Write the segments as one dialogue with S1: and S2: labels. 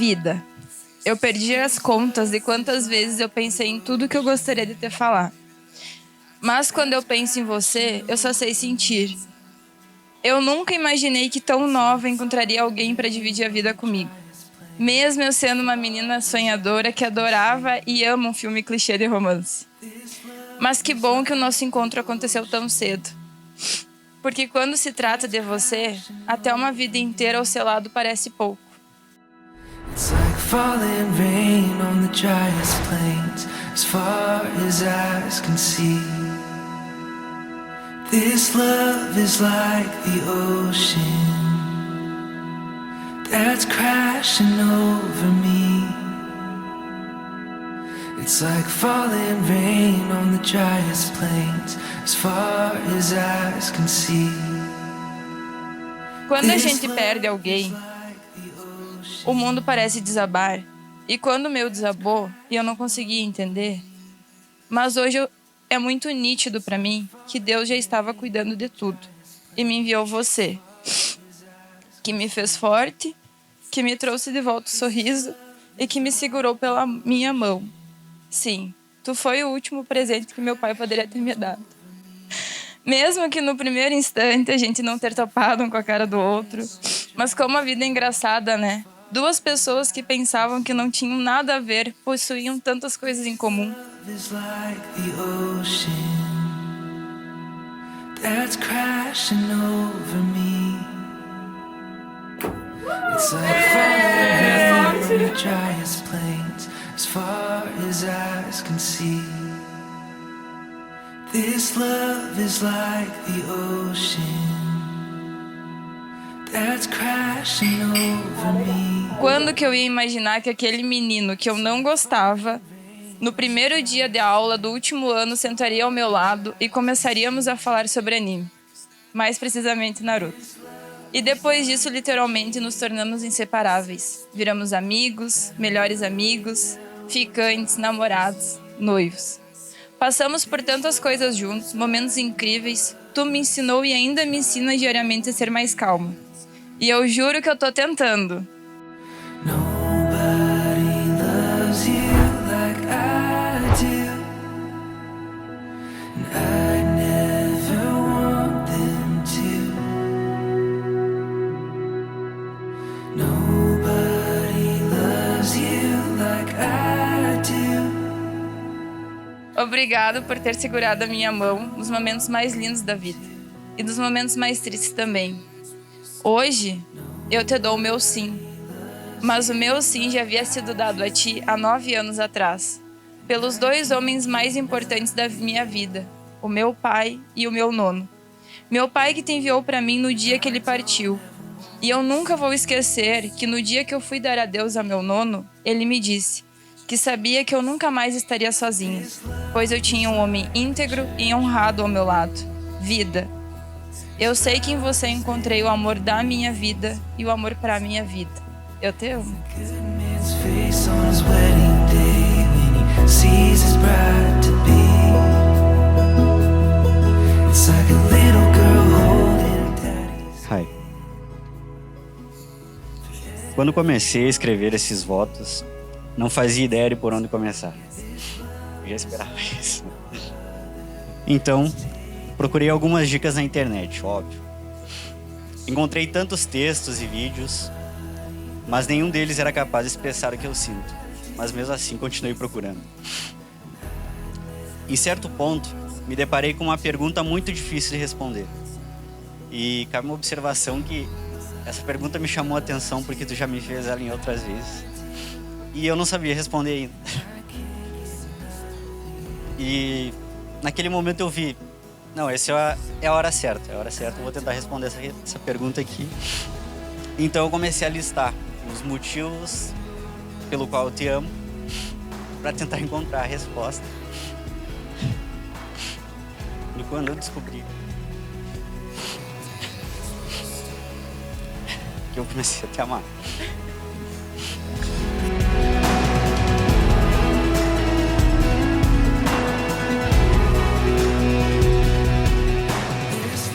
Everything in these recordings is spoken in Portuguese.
S1: Vida. Eu perdi as contas de quantas vezes eu pensei em tudo que eu gostaria de te falar. Mas quando eu penso em você, eu só sei sentir. Eu nunca imaginei que tão nova encontraria alguém para dividir a vida comigo. Mesmo eu sendo uma menina sonhadora que adorava e ama um filme clichê de romance. Mas que bom que o nosso encontro aconteceu tão cedo. Porque quando se trata de você, até uma vida inteira ao seu lado parece pouco.
S2: It's like falling rain on the driest plains, as far as eyes can see. This love is like the ocean that's crashing over me. It's like falling rain on the driest plains, as far as eyes can see.
S1: Quando a gente perde alguém, o mundo parece desabar. E quando o meu desabou e eu não conseguia entender, mas hoje é muito nítido para mim que Deus já estava cuidando de tudo e me enviou você, que me fez forte, que me trouxe de volta o sorriso e que me segurou pela minha mão. Sim, tu foi o último presente que meu pai poderia ter me dado. Mesmo que no primeiro instante a gente não ter topado um com a cara do outro, mas como a vida é engraçada, né? Duas pessoas que pensavam que não tinham nada a ver possuíam tantas coisas em comum.
S2: It's like the ocean that's crashing over me. It's like falling rain on the driest plains, as far as eyes can see. This love is like the ocean that's crashing over me.
S1: Quando que eu ia imaginar que aquele menino que eu não gostava, no primeiro dia de aula do último ano, sentaria ao meu lado e começaríamos a falar sobre anime. Mais precisamente Naruto. E depois disso, literalmente, nos tornamos inseparáveis. Viramos amigos, melhores amigos, ficantes, namorados, noivos. Passamos por tantas coisas juntos, momentos incríveis. Tu me ensinou e ainda me ensina diariamente a ser mais calma. E eu juro que eu tô tentando.
S2: Nobody loves you like I do, and I never want them to. Nobody loves you like I do.
S1: Obrigado por ter segurado a minha mão nos momentos mais lindos da vida. E nos momentos mais tristes também. Hoje, eu te dou o meu sim. Mas o meu sim já havia sido dado a ti há 9 anos atrás. Pelos 2 homens mais importantes da minha vida. O meu pai e o meu nono. Meu pai que te enviou para mim no dia que ele partiu. E eu nunca vou esquecer que no dia que eu fui dar adeus ao meu nono, ele me disse que sabia que eu nunca mais estaria sozinha, pois eu tinha um homem íntegro e honrado ao meu lado. Vida. Eu sei que em você encontrei o amor da minha vida e o amor pra minha vida. Eu te amo.
S2: His face on his wedding day when he sees his bride to be. It's like a little girl holding daddy's.
S3: Hi. Quando comecei a escrever esses votos, não fazia ideia de por onde começar. Eu já esperava isso. Então, procurei algumas dicas na internet, óbvio. Encontrei tantos textos e vídeos, mas nenhum deles era capaz de expressar o que eu sinto. Mas mesmo assim, continuei procurando. Em certo ponto, me deparei com uma pergunta muito difícil de responder. E cabe uma observação que essa pergunta me chamou a atenção porque tu já me fez ela em outras vezes. E eu não sabia responder ainda. E naquele momento eu vi, não, essa é a hora certa, eu vou tentar responder essa pergunta aqui. Então eu comecei a listar os motivos pelo qual eu te amo, para tentar encontrar a resposta. E quando eu descobri que eu comecei a te amar.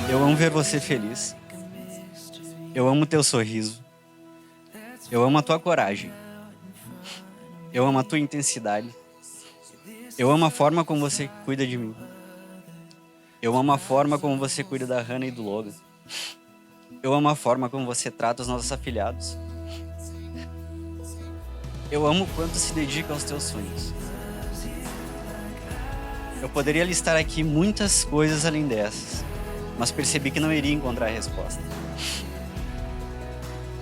S3: Eu amo ver você feliz. Eu amo teu sorriso. Eu amo a tua coragem. Eu amo a tua intensidade. Eu amo a forma como você cuida de mim. Eu amo a forma como você cuida da Hannah e do Logan. Eu amo a forma como você trata os nossos afilhados. Eu amo o quanto se dedica aos teus sonhos. Eu poderia listar aqui muitas coisas além dessas, mas percebi que não iria encontrar a resposta.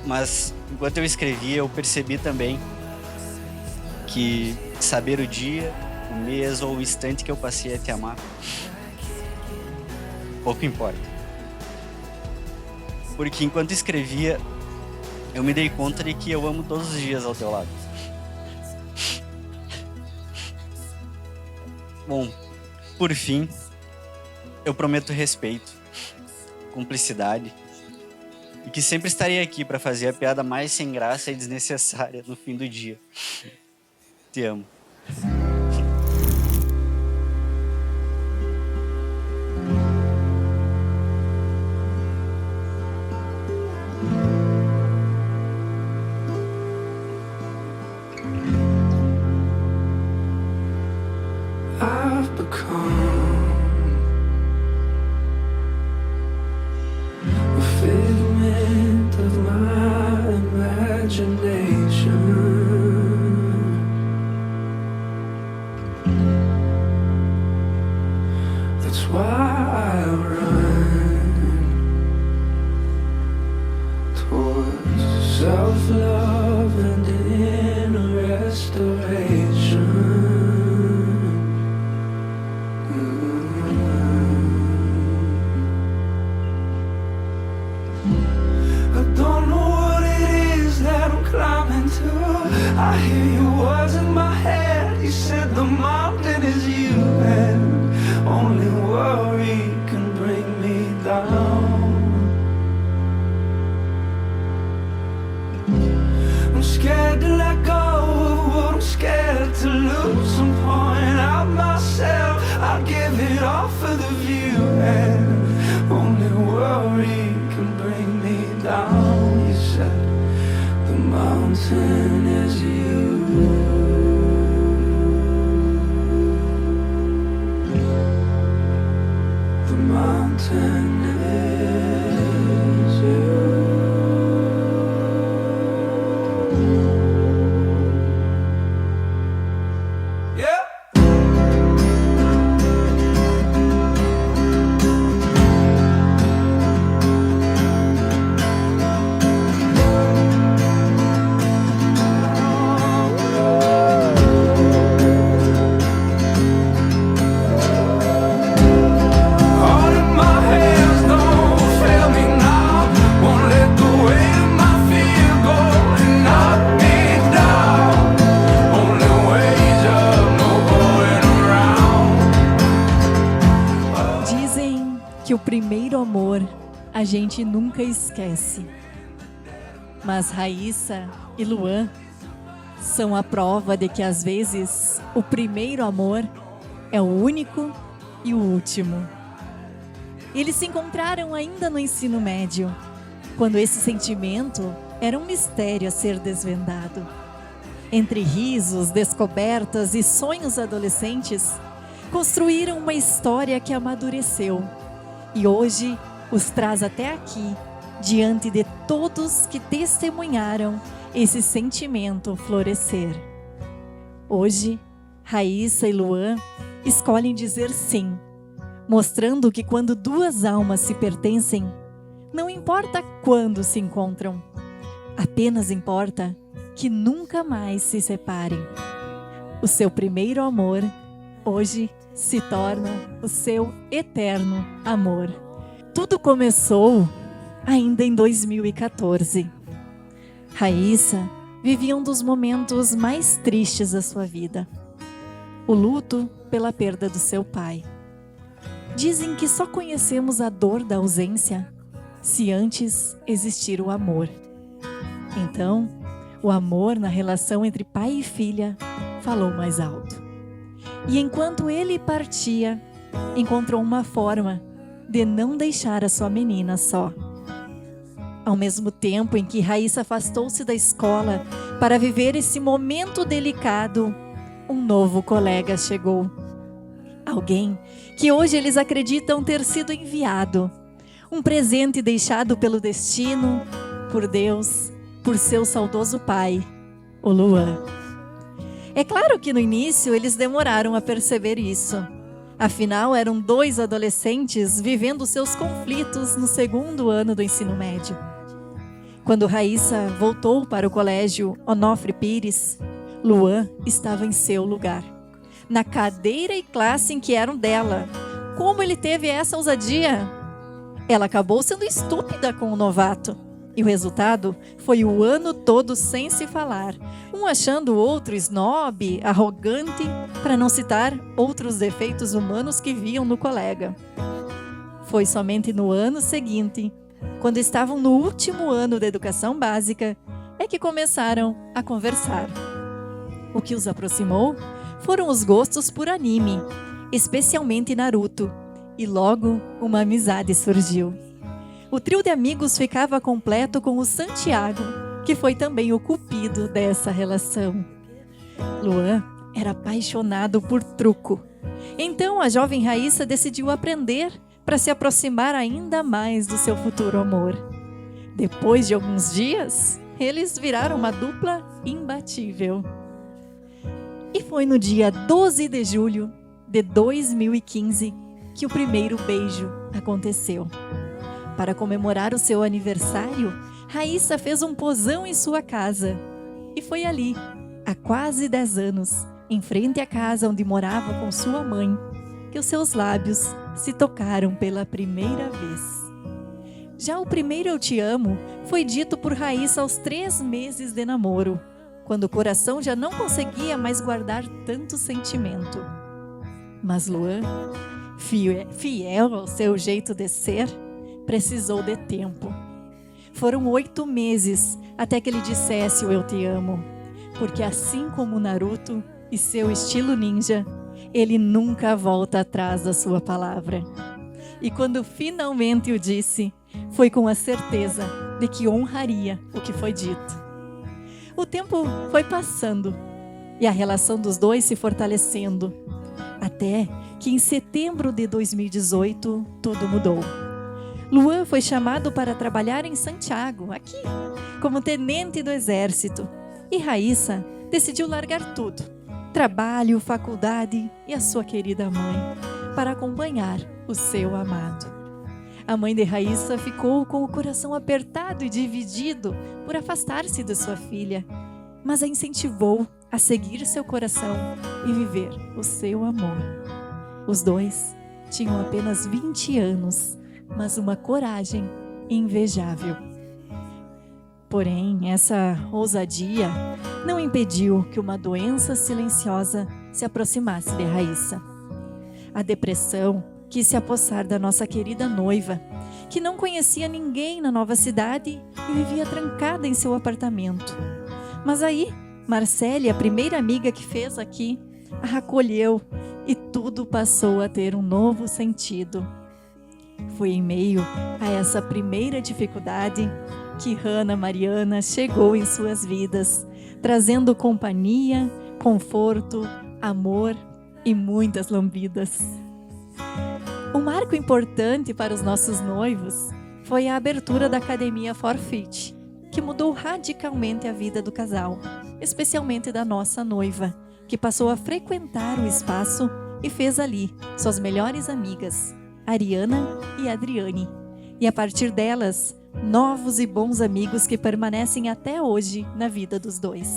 S3: Mas, enquanto eu escrevia, eu percebi também que saber o dia, o mês ou o instante que eu passei a te amar, pouco importa. Porque enquanto escrevia, eu me dei conta de que eu amo todos os dias ao teu lado. Bom, por fim, eu prometo respeito, cumplicidade e que sempre estarei aqui para fazer a piada mais sem graça e desnecessária no fim do dia. Te amo.
S2: I've become a figment of my imagination. That's why I run towards self-love and inner restoration. I hear your words in my head. You said the mountain is you, and only worry can bring me down. I'm scared to let go of what I'm scared to lose. I'm pouring out myself. I give it all for the view, and only worry can bring me down. You said the mountain is you. The mountain is you. Yeah.
S4: Que o primeiro amor a gente nunca esquece. Mas Raíssa e Luan são a prova de que às vezes o primeiro amor é o único e o último. Eles se encontraram ainda no ensino médio, quando esse sentimento era um mistério a ser desvendado. Entre risos, descobertas e sonhos adolescentes, construíram uma história que amadureceu. E hoje os traz até aqui, diante de todos que testemunharam esse sentimento florescer. Hoje, Raíssa e Luan escolhem dizer sim, mostrando que quando duas almas se pertencem, não importa quando se encontram, apenas importa que nunca mais se separem. O seu primeiro amor, hoje, se torna o seu eterno amor. Tudo começou ainda em 2014. Raíssa vivia um dos momentos mais tristes da sua vida, o luto pela perda do seu pai. Dizem que só conhecemos a dor da ausência se antes existir o amor. Então, o amor na relação entre pai e filha falou mais alto. E enquanto ele partia, encontrou uma forma de não deixar a sua menina só. Ao mesmo tempo em que Raíssa afastou-se da escola Para viver esse momento delicado, um novo colega chegou. Alguém que hoje eles acreditam ter sido enviado. Um presente deixado pelo destino, por Deus, por seu saudoso pai, o Luan. É claro que no início eles demoraram a perceber isso. Afinal, eram 2 adolescentes vivendo seus conflitos no 2º ano do ensino médio. Quando Raíssa voltou para o colégio Onofre Pires, Luan estava em seu lugar, na cadeira e classe em que eram dela. Como ele teve essa ousadia? Ela acabou sendo estúpida com o novato. E o resultado foi o ano todo sem se falar. Um achando o outro snob, arrogante, para não citar outros defeitos humanos que viam no colega. Foi somente no ano seguinte, quando estavam no último ano da educação básica, é que começaram a conversar. O que os aproximou foram os gostos por anime, especialmente Naruto, e logo uma amizade surgiu. O trio de amigos ficava completo com o Santiago, que foi também o cupido dessa relação. Luan era apaixonado por truco. Então a jovem Raíssa decidiu aprender para se aproximar ainda mais do seu futuro amor. Depois de alguns dias, eles viraram uma dupla imbatível. E foi no dia 12 de julho de 2015 que o primeiro beijo aconteceu. Para comemorar o seu aniversário, Raíssa fez um posão em sua casa. E foi ali, há quase 10 anos, em frente à casa onde morava com sua mãe, que os seus lábios se tocaram pela primeira vez. Já o primeiro "eu te amo" foi dito por Raíssa aos 3 meses de namoro, quando o coração já não conseguia mais guardar tanto sentimento. Mas Luan, fiel ao seu jeito de ser, precisou de tempo. Foram 8 meses até que ele dissesse o "eu te amo", porque assim como Naruto e seu estilo ninja, ele nunca volta atrás da sua palavra. E quando finalmente o disse, foi com a certeza de que honraria o que foi dito. O tempo foi passando e a relação dos dois se fortalecendo, até que em setembro de 2018 tudo mudou. Luan foi chamado para trabalhar em Santiago, aqui, como tenente do exército. E Raíssa decidiu largar tudo, trabalho, faculdade e a sua querida mãe, para acompanhar o seu amado. A mãe de Raíssa ficou com o coração apertado e dividido por afastar-se de sua filha, mas a incentivou a seguir seu coração e viver o seu amor. Os dois tinham apenas 20 anos, mas uma coragem invejável. Porém, essa ousadia não impediu que uma doença silenciosa se aproximasse de Raíssa. A depressão quis se apossar da nossa querida noiva, que não conhecia ninguém na nova cidade e vivia trancada em seu apartamento. Mas aí, Marcele, a primeira amiga que fez aqui, a acolheu e tudo passou a ter um novo sentido. Foi em meio a essa primeira dificuldade que Hannah Mariana chegou em suas vidas, trazendo companhia, conforto, amor e muitas lambidas. Um marco importante para os nossos noivos foi a abertura da Academia Forfeit, que mudou radicalmente a vida do casal, especialmente da nossa noiva, que passou a frequentar o espaço e fez ali suas melhores amigas, Ariana e Adriane, e a partir delas, novos e bons amigos que permanecem até hoje na vida dos dois.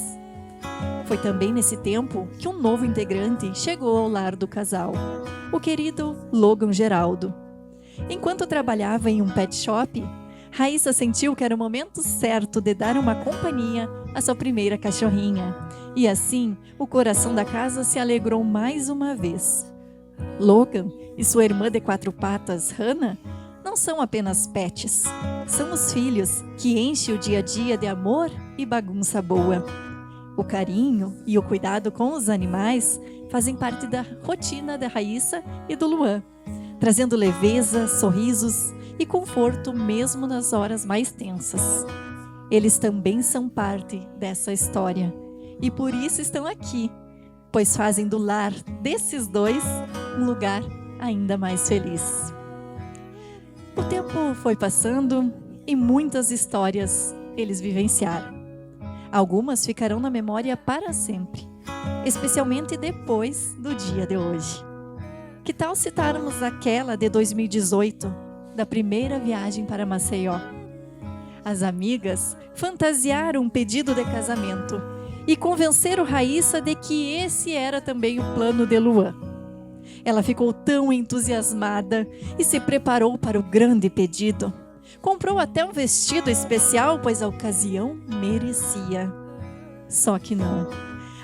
S4: Foi também nesse tempo que um novo integrante chegou ao lar do casal, o querido Logan Geraldo. Enquanto trabalhava em um pet shop, Raíssa sentiu que era o momento certo de dar uma companhia à sua primeira cachorrinha, e assim o coração da casa se alegrou mais uma vez. Logan e sua irmã de 4 patas, Hannah, não são apenas pets, são os filhos que enchem o dia a dia de amor e bagunça boa. O carinho e o cuidado com os animais fazem parte da rotina da Raíssa e do Luan, trazendo leveza, sorrisos e conforto mesmo nas horas mais tensas. Eles também são parte dessa história e por isso estão aqui, pois fazem do lar desses dois um lugar ainda mais feliz. O tempo foi passando e muitas histórias eles vivenciaram. Algumas ficarão na memória para sempre, especialmente depois do dia de hoje. Que tal citarmos aquela de 2018, da primeira viagem para Maceió? As amigas fantasiaram um pedido de casamento e convenceram Raíssa de que esse era também o plano de Luan. Ela ficou tão entusiasmada e se preparou para o grande pedido. Comprou até um vestido especial, pois a ocasião merecia. Só que não.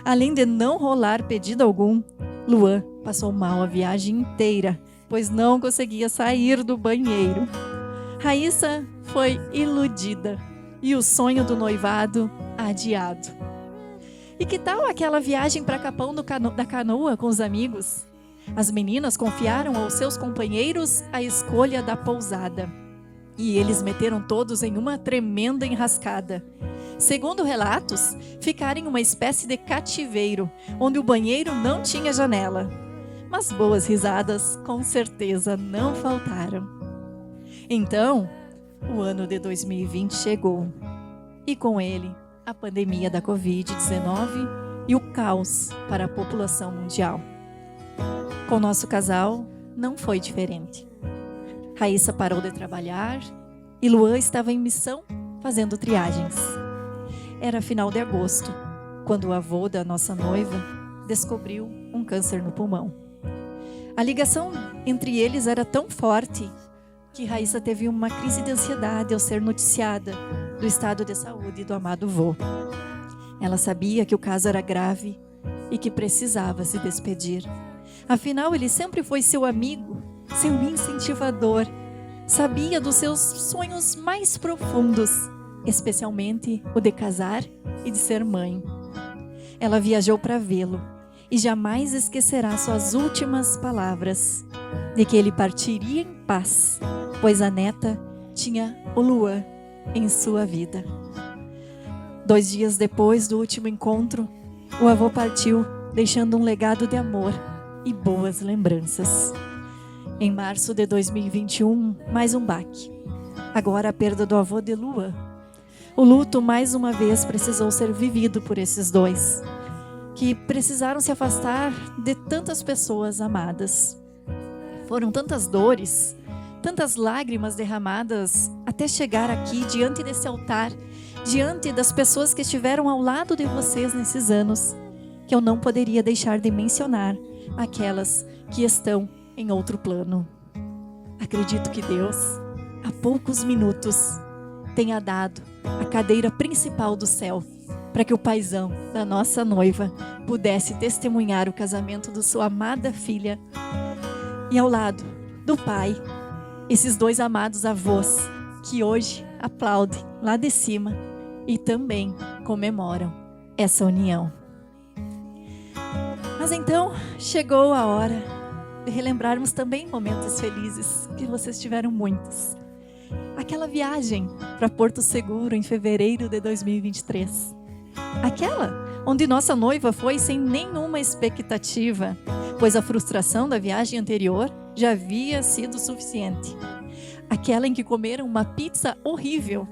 S4: Além de não rolar pedido algum, Luan passou mal a viagem inteira, pois não conseguia sair do banheiro. Raíssa foi iludida e o sonho do noivado adiado. E que tal aquela viagem para Capão da Canoa com os amigos? As meninas confiaram aos seus companheiros a escolha da pousada. E eles meteram todos em uma tremenda enrascada. Segundo relatos, ficaram em uma espécie de cativeiro, onde o banheiro não tinha janela. Mas boas risadas, com certeza, não faltaram. Então, o ano de 2020 chegou. E com ele, a pandemia da Covid-19 e o caos para a população mundial. Com nosso casal, não foi diferente. Raíssa parou de trabalhar e Luan estava em missão fazendo triagens. Era final de agosto, quando o avô da nossa noiva descobriu um câncer no pulmão. A ligação entre eles era tão forte que Raíssa teve uma crise de ansiedade ao ser noticiada do estado de saúde do amado vô. Ela sabia que o caso era grave e que precisava se despedir. Afinal, ele sempre foi seu amigo, seu incentivador. Sabia dos seus sonhos mais profundos, especialmente o de casar e de ser mãe. Ela viajou para vê-lo e jamais esquecerá suas últimas palavras, de que ele partiria em paz, pois a neta tinha o Luan em sua vida. 2 dias depois do último encontro, o avô partiu, deixando um legado de amor e boas lembranças. Em março de 2021, mais um baque. Agora a perda do avô de Luan. O luto, mais uma vez, precisou ser vivido por esses dois, que precisaram se afastar de tantas pessoas amadas. Foram tantas dores, tantas lágrimas derramadas, até chegar aqui, diante desse altar, diante das pessoas que estiveram ao lado de vocês nesses anos, que eu não poderia deixar de mencionar aquelas que estão em outro plano. Acredito que Deus, há poucos minutos, tenha dado a cadeira principal do céu para que o paizão da nossa noiva pudesse testemunhar o casamento de sua amada filha. E ao lado do pai, esses 2 amados avós que hoje aplaudem lá de cima e também comemoram essa união. Mas então chegou a hora de relembrarmos também momentos felizes, que vocês tiveram muitos. Aquela viagem para Porto Seguro em fevereiro de 2023. Aquela onde nossa noiva foi sem nenhuma expectativa, pois a frustração da viagem anterior já havia sido suficiente. Aquela em que comeram uma pizza horrível.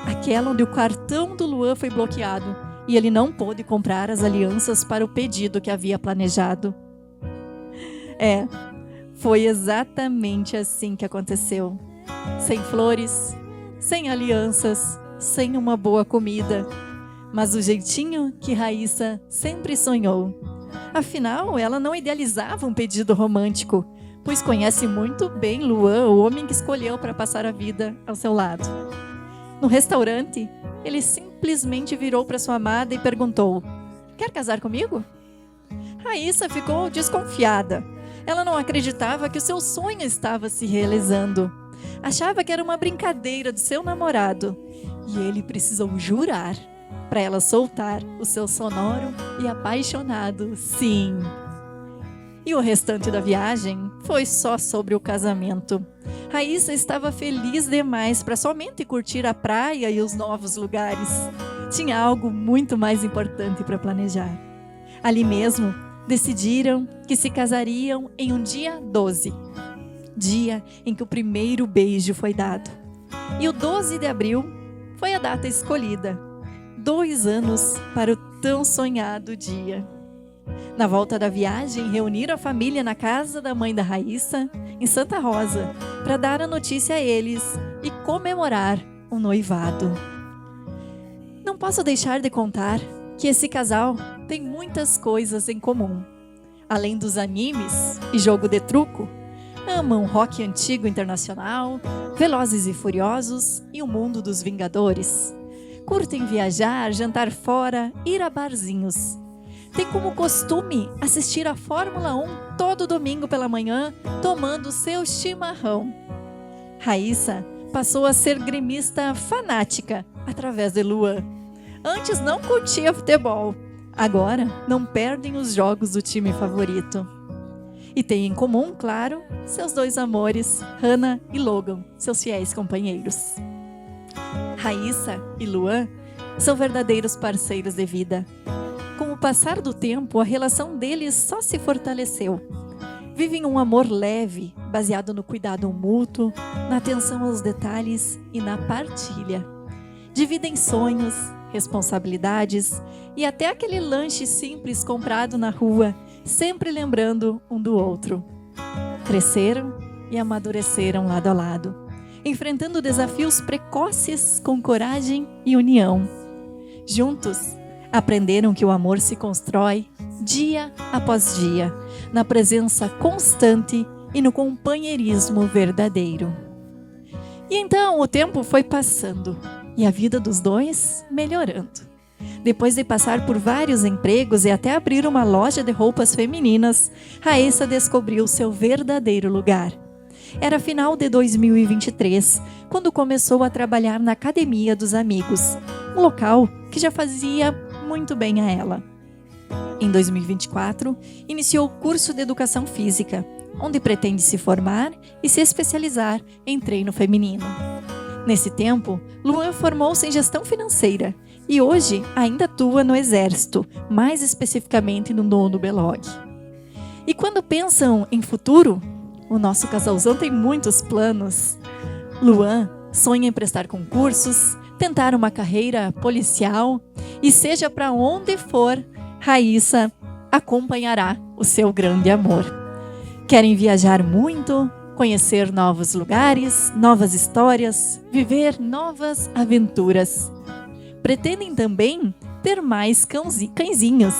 S4: Aquela onde o cartão do Luan foi bloqueado e ele não pôde comprar as alianças para o pedido que havia planejado. Foi exatamente assim que aconteceu. Sem flores, sem alianças, sem uma boa comida, mas o jeitinho que Raíssa sempre sonhou. Afinal, ela não idealizava um pedido romântico, pois conhece muito bem Luan, o homem que escolheu para passar a vida ao seu lado. No restaurante, ele simplesmente virou para sua amada e perguntou: "Quer casar comigo?" Raíssa ficou desconfiada. Ela não acreditava que o seu sonho estava se realizando. Achava que era uma brincadeira do seu namorado. E ele precisou jurar para ela soltar o seu sonoro e apaixonado sim. E o restante da viagem foi só sobre o casamento. Raíssa estava feliz demais para somente curtir a praia e os novos lugares. Tinha algo muito mais importante para planejar. Ali mesmo, decidiram que se casariam em um dia 12, dia em que o primeiro beijo foi dado. E o 12 de abril foi a data escolhida. 2 anos para o tão sonhado dia. Na volta da viagem, reuniram a família na casa da mãe da Raíssa, em Santa Rosa, para dar a notícia a eles e comemorar o noivado. Não posso deixar de contar que esse casal tem muitas coisas em comum. Além dos animes e jogo de truco, amam rock antigo internacional, Velozes e Furiosos e o mundo dos Vingadores. Curtem viajar, jantar fora, ir a barzinhos. Tem como costume assistir a Fórmula 1 todo domingo pela manhã, tomando seu chimarrão. Raíssa passou a ser gremista fanática através de Luan. Antes não curtia futebol, agora não perdem os jogos do time favorito. E tem em comum, claro, seus 2 amores, Hannah e Logan, seus fiéis companheiros. Raíssa e Luan são verdadeiros parceiros de vida. Com o passar do tempo, a relação deles só se fortaleceu. Vivem um amor leve, baseado no cuidado mútuo, na atenção aos detalhes e na partilha. Dividem sonhos, responsabilidades e até aquele lanche simples comprado na rua, sempre lembrando um do outro. Cresceram e amadureceram lado a lado, enfrentando desafios precoces com coragem e união. Juntos, aprenderam que o amor se constrói dia após dia, na presença constante e no companheirismo verdadeiro. E então o tempo foi passando e a vida dos dois melhorando. Depois de passar por vários empregos e até abrir uma loja de roupas femininas, Raíssa descobriu seu verdadeiro lugar. Era final de 2023, quando começou a trabalhar na Academia dos Amigos, um local que já fazia muito bem a ela. Em 2024, iniciou o curso de Educação Física, onde pretende se formar e se especializar em treino feminino. Nesse tempo, Luan formou-se em Gestão Financeira e hoje ainda atua no Exército, mais especificamente no 9º Belog. E quando pensam em futuro, o nosso casalzão tem muitos planos. Luan sonha em prestar concursos, tentar uma carreira policial e seja para onde for, Raíssa acompanhará o seu grande amor. Querem viajar muito, conhecer novos lugares, novas histórias, viver novas aventuras. Pretendem também ter mais cãezinhos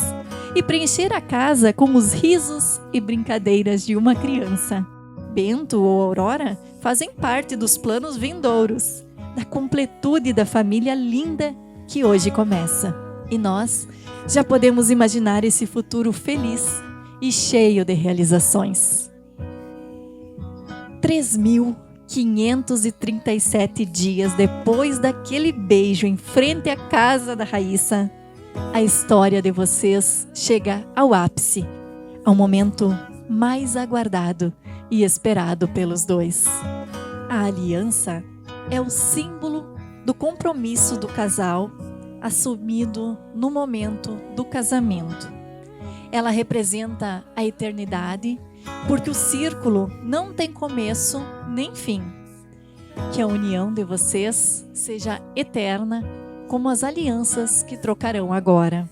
S4: e preencher a casa com os risos e brincadeiras de uma criança. Bento ou Aurora fazem parte dos planos vindouros, da completude da família linda que hoje começa. E nós já podemos imaginar esse futuro feliz e cheio de realizações. 3.537 dias depois daquele beijo em frente à casa da Raíssa, a história de vocês chega ao ápice, ao momento mais aguardado e esperado pelos dois. A aliança é o símbolo do compromisso do casal assumido no momento do casamento. Ela representa a eternidade, porque o círculo não tem começo nem fim. Que a união de vocês seja eterna, como as alianças que trocarão agora.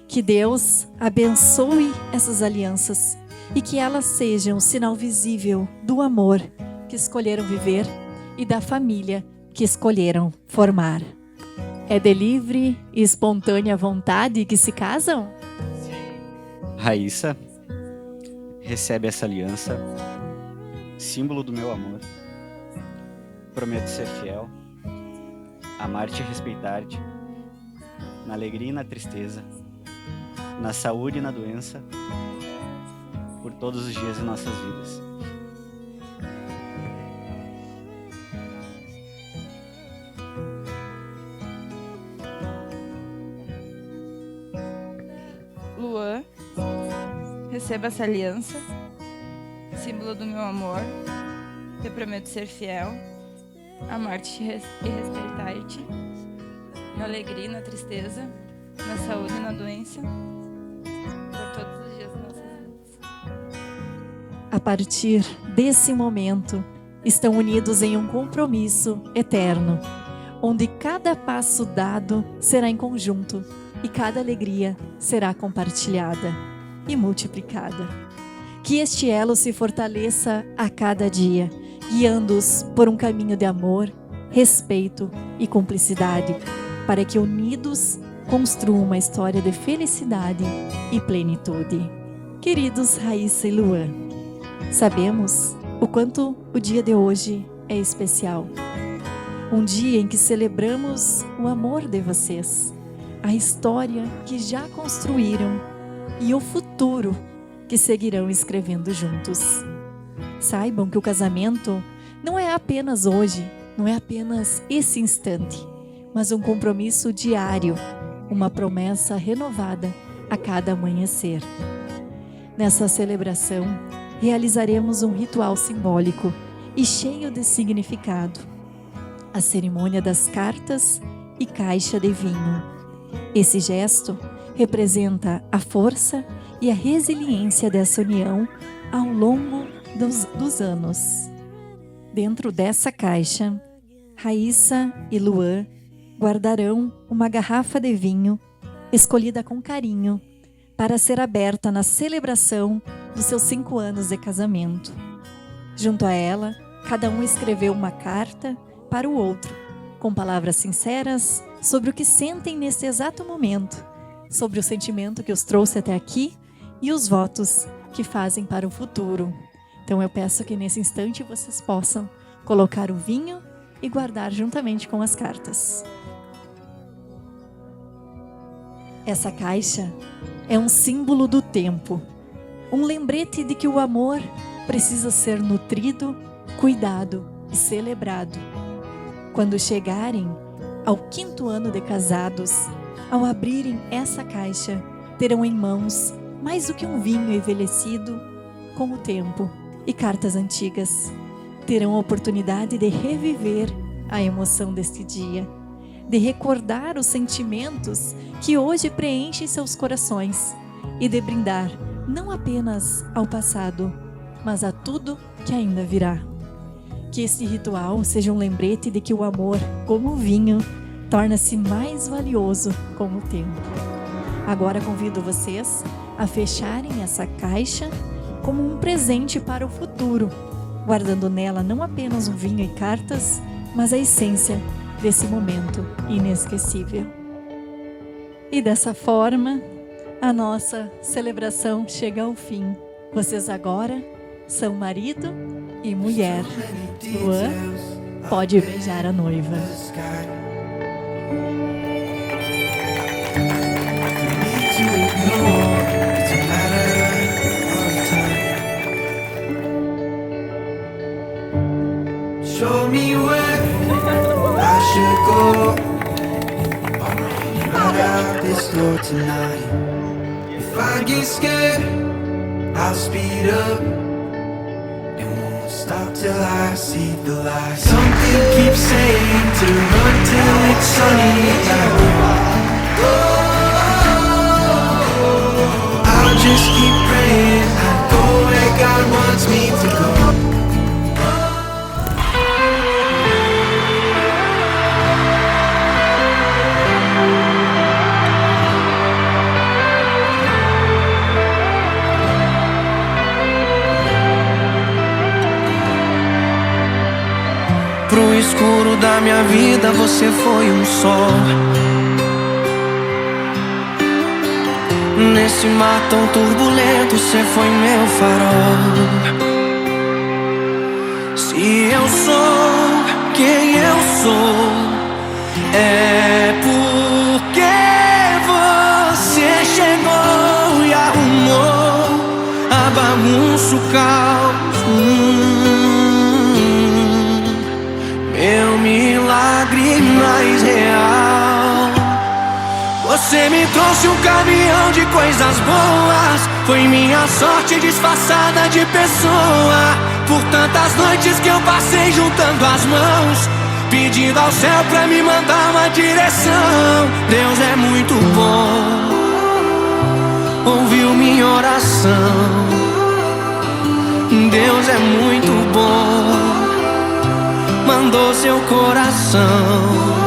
S4: Que Deus abençoe essas alianças e que elas sejam um sinal visível do amor que escolheram viver e da família que escolheram formar. É de livre e espontânea vontade que se casam?
S3: Raíssa, recebe essa aliança, símbolo do meu amor. Prometo ser fiel, amar-te e respeitar-te, na alegria e na tristeza, na saúde e na doença, por todos os dias de nossas vidas.
S1: receba essa aliança, símbolo do meu amor. Eu prometo ser fiel, amar-te e respeitar-te, na alegria e na tristeza, na saúde e na doença, por todos os dias das nossas vidas.
S4: A partir desse momento, estão unidos em um compromisso eterno, onde cada passo dado será em conjunto e cada alegria será compartilhada e multiplicada. Que este elo se fortaleça a cada dia, guiando-os por um caminho de amor, respeito e cumplicidade, para que unidos construam uma história de felicidade e plenitude. Queridos Raíssa e Luan, sabemos o quanto o dia de hoje é especial. Um dia em que celebramos o amor de vocês, a história que já construíram e o futuro que seguirão escrevendo juntos. Saibam que o casamento não é apenas hoje, não é apenas esse instante, mas um compromisso diário, uma promessa renovada a cada amanhecer. Nessa celebração, realizaremos um ritual simbólico e cheio de significado, a cerimônia das cartas e caixa de vinho. Esse gesto representa a força e a resiliência dessa união ao longo dos anos. Dentro dessa caixa, Raíssa e Luan guardarão uma garrafa de vinho escolhida com carinho para ser aberta na celebração dos seus 5 anos de casamento. Junto a ela, cada um escreveu uma carta para o outro, com palavras sinceras sobre o que sentem nesse exato momento, sobre o sentimento que os trouxe até aqui e os votos que fazem para o futuro. Então eu peço que nesse instante vocês possam colocar o vinho e guardar juntamente com as cartas. Essa caixa é um símbolo do tempo, um lembrete de que o amor precisa ser nutrido, cuidado e celebrado. Quando chegarem ao 5º ano de casados, ao abrirem essa caixa, terão em mãos mais do que um vinho envelhecido com o tempo e cartas antigas. Terão a oportunidade de reviver a emoção deste dia, de recordar os sentimentos que hoje preenchem seus corações e de brindar não apenas ao passado, mas a tudo que ainda virá. Que este ritual seja um lembrete de que o amor, como o vinho, torna-se mais valioso com o tempo. Agora convido vocês a fecharem essa caixa como um presente para o futuro, guardando nela não apenas um vinho e cartas, mas a essência desse momento inesquecível. E dessa forma, a nossa celebração chega ao fim. Vocês agora são marido e mulher. Luan pode beijar a noiva.
S2: Show me where I should go. Right out this door tonight. If I get scared, I'll speed up and won't stop till I see the light. Something keeps saying to run till it's sunny out. I'll just keep praying I go where God wants me to go. Pro escuro da minha vida você foi um sol. Nesse mar tão turbulento você foi meu farol. Se eu sou quem eu sou, é porque você chegou e arrumou a bagunça, o caos. Meu milagre mais real. Você me trouxe um caminhão de coisas boas. Foi minha sorte disfarçada de pessoa. Por tantas noites que eu passei juntando as mãos, pedindo ao céu pra me mandar uma direção. Deus é muito bom, ouviu minha oração. Deus é muito bom, mandou seu coração.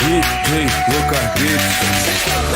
S5: DJ Lucas Beats.